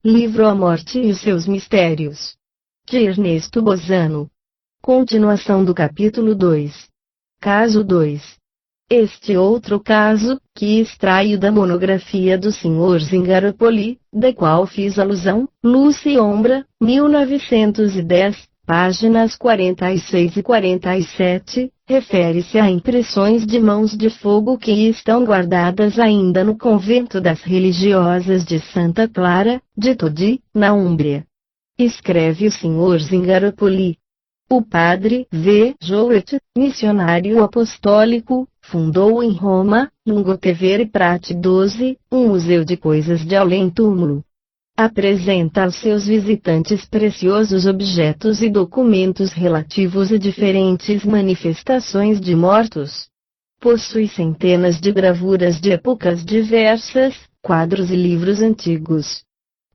Livro A Morte e os Seus Mistérios, de Ernesto Bozano. Continuação do capítulo 2. Caso 2. Este outro caso, que extraio da monografia do Sr. Zingaropoli, da qual fiz alusão, Luz e Ombra, 1910, páginas 46 e 47, refere-se a impressões de mãos de fogo que estão guardadas ainda no convento das religiosas de Santa Clara, de Todi, na Úmbria. Escreve o Sr. Zingaropoli. O padre V. Jouet, missionário apostólico, fundou em Roma, Lungo Tevere Prati 12, um museu de coisas de além-túmulo. Apresenta aos seus visitantes preciosos objetos e documentos relativos a diferentes manifestações de mortos. Possui centenas de gravuras de épocas diversas, quadros e livros antigos.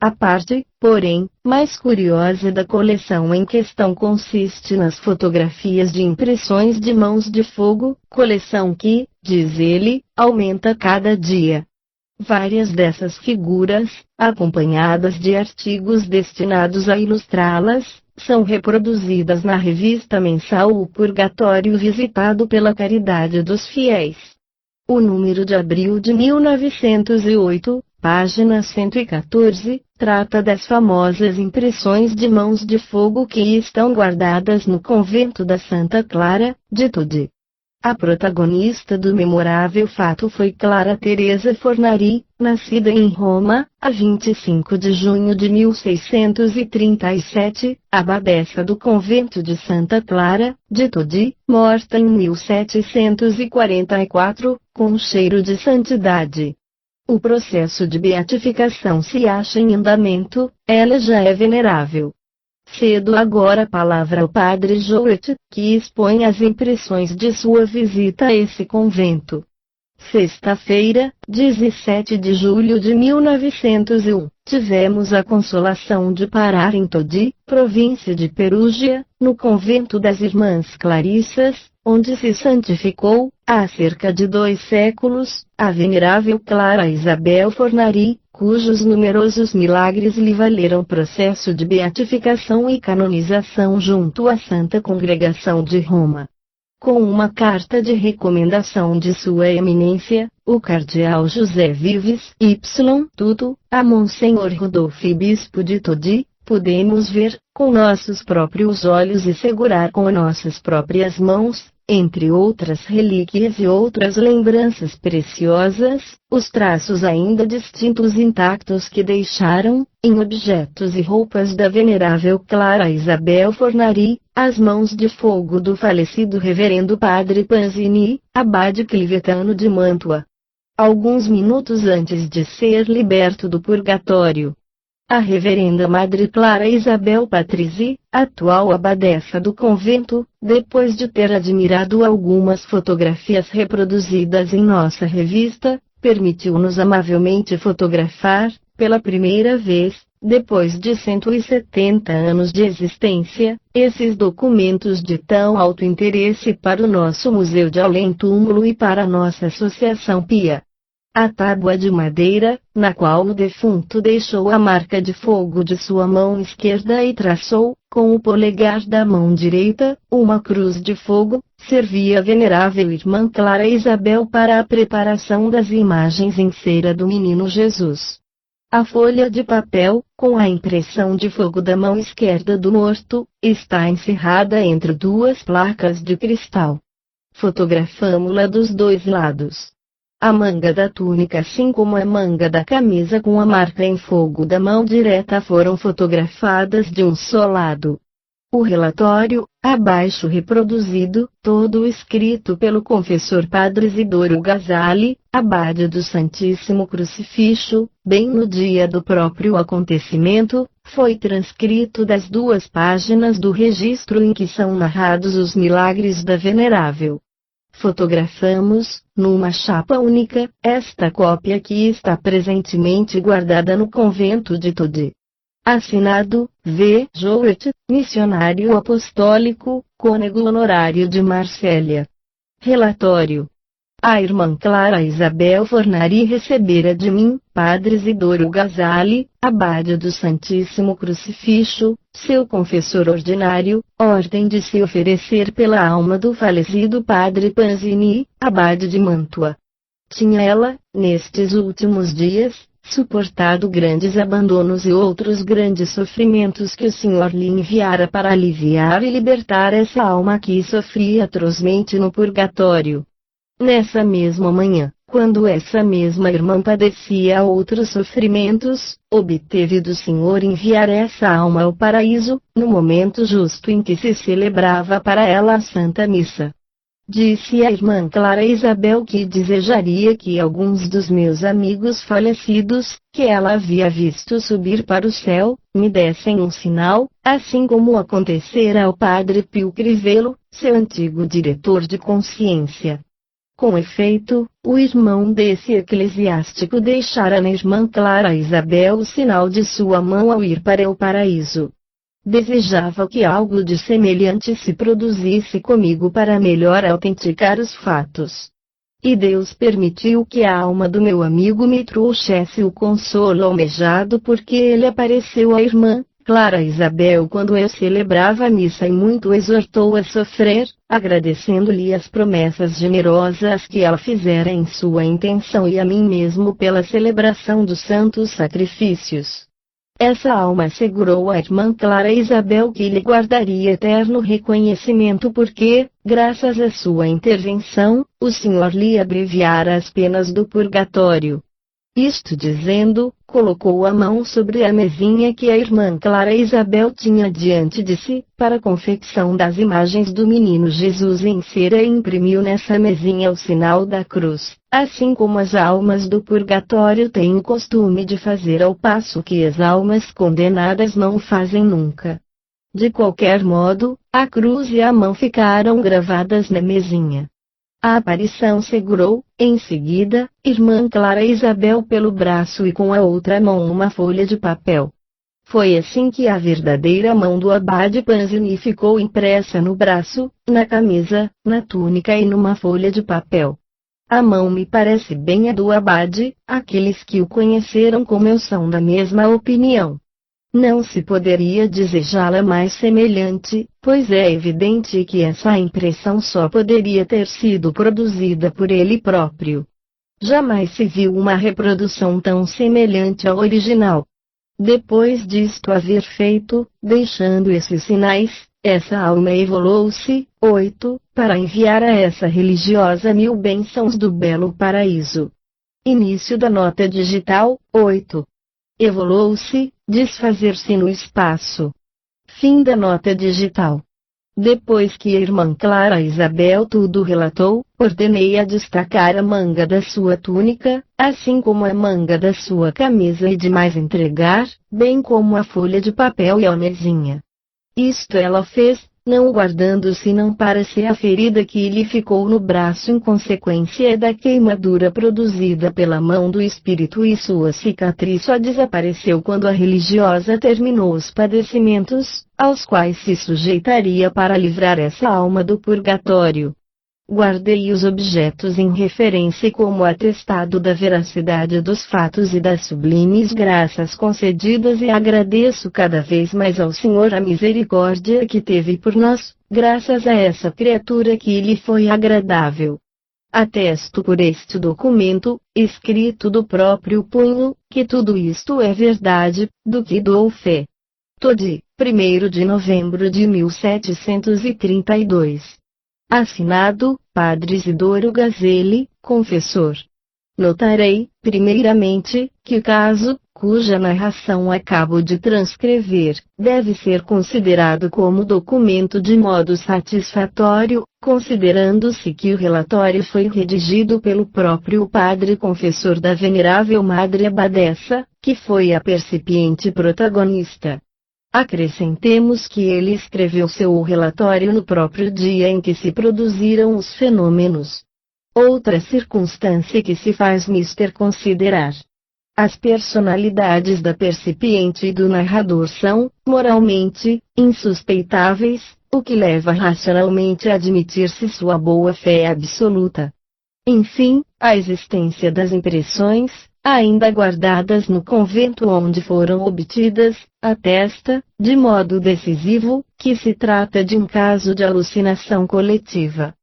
A parte, porém, mais curiosa da coleção em questão consiste nas fotografias de impressões de mãos de fogo, coleção que, diz ele, aumenta cada dia. Várias dessas figuras, acompanhadas de artigos destinados a ilustrá-las, são reproduzidas na revista mensal O Purgatório, visitado pela Caridade dos Fiéis. O número de abril de 1908, página 114, trata das famosas impressões de mãos de fogo que estão guardadas no convento da Santa Clara, de Todi. A protagonista do memorável fato foi Clara Teresa Fornari, nascida em Roma, a 25 de junho de 1637, abadesa do convento de Santa Clara, de Todi, morta em 1744, com cheiro de santidade. O processo de beatificação se acha em andamento, ela já é venerável. Cedo agora a palavra ao padre Jouet, que expõe as impressões de sua visita a esse convento. Sexta-feira, 17 de julho de 1901, tivemos a consolação de parar em Todi, província de Perúgia, no convento das Irmãs Clarissas, onde se santificou, há cerca de 2 séculos, a venerável Clara Isabel Fornari, cujos numerosos milagres lhe valeram processo de beatificação e canonização junto à Santa Congregação de Roma. Com uma carta de recomendação de Sua Eminência, o Cardeal José Vives Y. Tuto, a Monsenhor Rodolfo Bispo de Todi, podemos ver, com nossos próprios olhos e segurar com nossas próprias mãos, entre outras relíquias e outras lembranças preciosas, os traços ainda distintos intactos que deixaram, em objetos e roupas da venerável Clara Isabel Fornari, as mãos de fogo do falecido reverendo Padre Panzini, abade clivetano de Mantua. Alguns minutos antes de ser liberto do purgatório, a reverenda Madre Clara Isabel Patrizi, atual abadesa do convento, depois de ter admirado algumas fotografias reproduzidas em nossa revista, permitiu-nos amavelmente fotografar, pela primeira vez, depois de 170 anos de existência, esses documentos de tão alto interesse para o nosso Museu de Além-Túmulo e para a nossa Associação Pia. A tábua de madeira, na qual o defunto deixou a marca de fogo de sua mão esquerda e traçou, com o polegar da mão direita, uma cruz de fogo, servia a venerável irmã Clara Isabel para a preparação das imagens em cera do Menino Jesus. A folha de papel, com a impressão de fogo da mão esquerda do morto, está encerrada entre 2 placas de cristal. Fotografamo-la dos 2 lados. A manga da túnica assim como a manga da camisa com a marca em fogo da mão direta foram fotografadas de um só lado. O relatório, abaixo reproduzido, todo escrito pelo confessor Padre Isidoro Gasali, abade do Santíssimo Crucifixo, bem no dia do próprio acontecimento, foi transcrito das 2 páginas do registro em que são narrados os milagres da venerável. Fotografamos, numa chapa única, esta cópia que está presentemente guardada no convento de Todi. Assinado, V. Jouet, missionário apostólico, cônego honorário de Marsella. Relatório. A irmã Clara Isabel Fornari recebera de mim, Padre Isidoro Gasali, abade do Santíssimo Crucifixo, seu confessor ordinário, ordem de se oferecer pela alma do falecido Padre Panzini, abade de Mantua. Tinha ela, nestes últimos dias, suportado grandes abandonos e outros grandes sofrimentos que o Senhor lhe enviara para aliviar e libertar essa alma que sofria atrozmente no purgatório. Nessa mesma manhã, quando essa mesma irmã padecia outros sofrimentos, obteve do Senhor enviar essa alma ao paraíso, no momento justo em que se celebrava para ela a Santa Missa. Disse a irmã Clara Isabel que desejaria que alguns dos meus amigos falecidos, que ela havia visto subir para o céu, me dessem um sinal, assim como acontecera ao Padre Pio Crivelo, seu antigo diretor de consciência. Com efeito, o irmão desse eclesiástico deixara na irmã Clara Isabel o sinal de sua mão ao ir para o paraíso. Desejava que algo de semelhante se produzisse comigo para melhor autenticar os fatos. E Deus permitiu que a alma do meu amigo me trouxesse o consolo almejado, porque ele apareceu à irmã Clara Isabel quando eu celebrava a missa e muito exortou a sofrer, agradecendo-lhe as promessas generosas que ela fizera em sua intenção e a mim mesmo pela celebração dos santos sacrifícios. Essa alma assegurou à irmã Clara Isabel que lhe guardaria eterno reconhecimento porque, graças à sua intervenção, o Senhor lhe abreviara as penas do purgatório. Isto dizendo, colocou a mão sobre a mesinha que a irmã Clara Isabel tinha diante de si, para a confecção das imagens do menino Jesus em cera e imprimiu nessa mesinha o sinal da cruz, assim como as almas do purgatório têm o costume de fazer, ao passo que as almas condenadas não o fazem nunca. De qualquer modo, a cruz e a mão ficaram gravadas na mesinha. A aparição segurou, em seguida, irmã Clara Isabel pelo braço e com a outra mão uma folha de papel. Foi assim que a verdadeira mão do abade Panzini ficou impressa no braço, na camisa, na túnica e numa folha de papel. A mão me parece bem a do abade, aqueles que o conheceram como eu são da mesma opinião. Não se poderia desejá-la mais semelhante, pois é evidente que essa impressão só poderia ter sido produzida por ele próprio. Jamais se viu uma reprodução tão semelhante ao original. Depois disto haver feito, deixando esses sinais, essa alma evoluiu-se, 8, para enviar a essa religiosa 1000 bênçãos do belo paraíso. Início da nota digital, 8. Evoluiu-se, desfazer-se no espaço. Fim da nota digital. Depois que a irmã Clara Isabel tudo relatou, ordenei-a destacar a manga da sua túnica, assim como a manga da sua camisa e demais entregar, bem como a folha de papel e a mesinha. Isto ela fez, não guardando senão para si a ferida que lhe ficou no braço em consequência da queimadura produzida pela mão do espírito, e sua cicatriz só desapareceu quando a religiosa terminou os padecimentos, aos quais se sujeitaria para livrar essa alma do purgatório. Guardei os objetos em referência como atestado da veracidade dos fatos e das sublimes graças concedidas, e agradeço cada vez mais ao Senhor a misericórdia que teve por nós, graças a essa criatura que lhe foi agradável. Atesto por este documento, escrito do próprio punho, que tudo isto é verdade, do que dou fé. Todi, 1º de novembro de 1732. Assinado, Padre Isidoro Gasali, confessor. Notarei, primeiramente, que o caso, cuja narração acabo de transcrever, deve ser considerado como documento de modo satisfatório, considerando-se que o relatório foi redigido pelo próprio Padre Confessor da Venerável Madre Abadessa, que foi a percipiente protagonista. Acrescentemos que ele escreveu seu relatório no próprio dia em que se produziram os fenômenos. Outra circunstância que se faz mister considerar. As personalidades da percipiente e do narrador são, moralmente, insuspeitáveis, o que leva racionalmente a admitir-se sua boa-fé absoluta. Enfim, a existência das impressões, ainda guardadas no convento onde foram obtidas, atesta, de modo decisivo, que se trata de um caso de alucinação coletiva.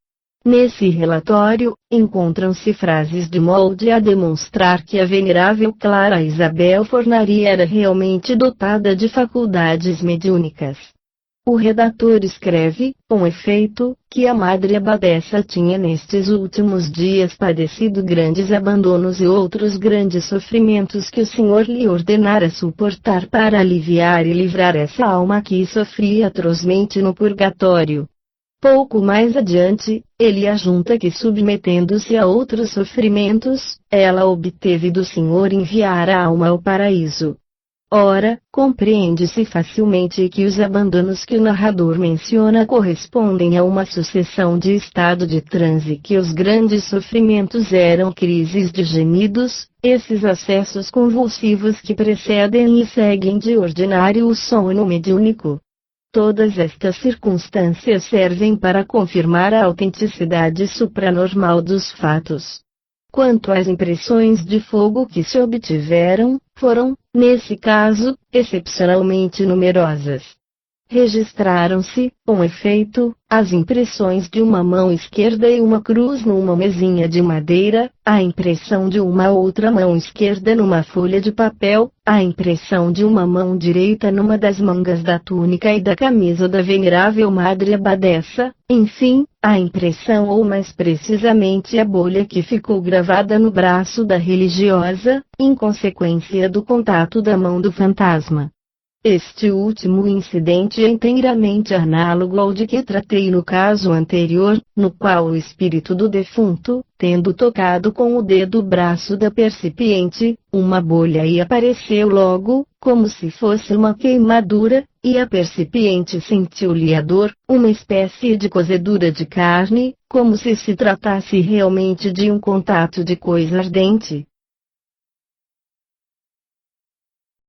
Nesse relatório, encontram-se frases de molde a demonstrar que a venerável Clara Isabel Fornari era realmente dotada de faculdades mediúnicas. O redator escreve, com efeito, que a Madre Abadessa tinha nestes últimos dias padecido grandes abandonos e outros grandes sofrimentos que o Senhor lhe ordenara suportar para aliviar e livrar essa alma que sofria atrozmente no purgatório. Pouco mais adiante, ele ajunta que submetendo-se a outros sofrimentos, ela obteve do Senhor enviar a alma ao paraíso. Ora, compreende-se facilmente que os abandonos que o narrador menciona correspondem a uma sucessão de estado de transe, que os grandes sofrimentos eram crises de gemidos, esses acessos convulsivos que precedem e seguem de ordinário o sono mediúnico. Todas estas circunstâncias servem para confirmar a autenticidade supranormal dos fatos. Quanto às impressões de fogo que se obtiveram, foram, nesse caso, excepcionalmente numerosas. Registraram-se, com efeito, as impressões de uma mão esquerda e uma cruz numa mesinha de madeira, a impressão de uma outra mão esquerda numa folha de papel, a impressão de uma mão direita numa das mangas da túnica e da camisa da venerável Madre Abadessa, enfim, a impressão ou mais precisamente a bolha que ficou gravada no braço da religiosa, em consequência do contato da mão do fantasma. Este último incidente é inteiramente análogo ao de que tratei no caso anterior, no qual o espírito do defunto, tendo tocado com o dedo o braço da percipiente, uma bolha e apareceu logo, como se fosse uma queimadura, e a percipiente sentiu-lhe a dor, uma espécie de cozedura de carne, como se tratasse realmente de um contato de coisa ardente.